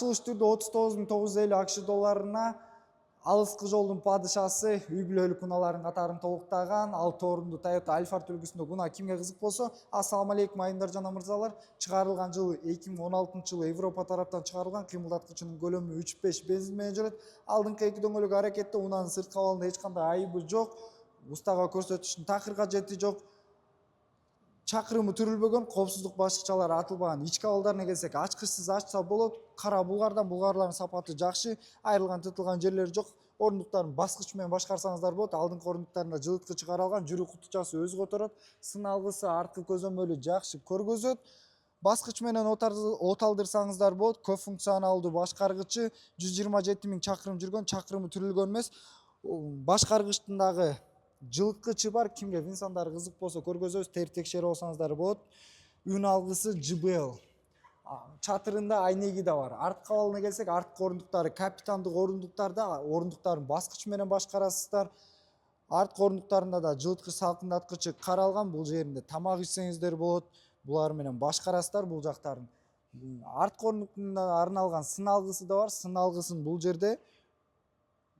Шашылыш түрдө 39.950 акш долларына алыскы жолдун падышасы үй бүлөлүк унаалардын катарын толуктаган 6 орундуу Toyota Alphard үлгүсүндө уна кимге кызык болсо, ассаламу алейкум айымдар жана мырзалар. Чыгарылган жылы 2016-жылы Европа тараптан чыгарылган, кыймылдаткычынын көлөмү 3.5 бензин менен жүрөт. Алдыңкы эки дөңгөлөк аракетте унанын сырткы абалында эч кандай айыбы жок. Устава көрсөтүштүн такыр кажети жок. Чакырымы түрүлбөгөн, коопсуздук башыкчалары атылбаган. Ички абалдарына келсек, ачкычсыз ачса болот. Кара булгарлардын сапаты жакшы, айрылган тытылган жерлери жок. Орундуктарын баскыч менен башкарсаңыздар болот. Алдыңкы орундуктарында жылыткычы каралган, жүрүү кутучасы өзү которот. Сыналгысы арткы көзөмөлү жакшы көргөзөт. Баскыч менен от алдырсаңыздар болот. Көп функционалдуу башкаргычы 127 000 чакырым жүргөн, чакырымы түрүлгөн эмес. Башкаргычтын дагы жылыткычы бар. Кимге инсандары кызык болсо көргөзөбүз, текшерип алсаңыздар болот. Үн алгысы JBL. Чатырында айнеги да бар. Арткы абалына келсек, арткы орундуктары капитандык орундуктарда, орундуктарын баскыч менен башкарасыздар. Арткы орундуктарында да жылыткыч салкындаткычы каралган. Бул жеринде тамак ичсеңиздер болот. Булар менен башкарасыздар бул жактарын. Арткы орундуктарына арналган сыналгысы да бар. Сыналгысын бул жерде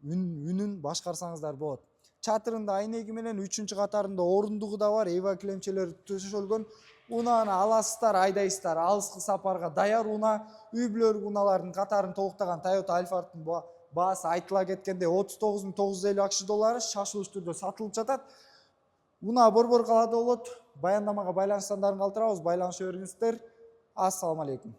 үнүн башкарсаңыздар болот. Чатырында айнеги менен 3-чү катарында орундугу да бар. Эва килемчелери төшөлгөн. Унааны аласыздар, айдайсыздар. Алыскы сапарга даяр уна. Үй бүлөлүк унаалардын катарын толуктаган Toyota Alphard'дын баасы айтыла кеткенде 39.950 акш доллары шашылыш түрдө сатылып жатат. Уна борбор калаада болот. Баяндамага байланыш сандарын калтырабыз. Байланыша бериңиздер. Ассаламу алейкум.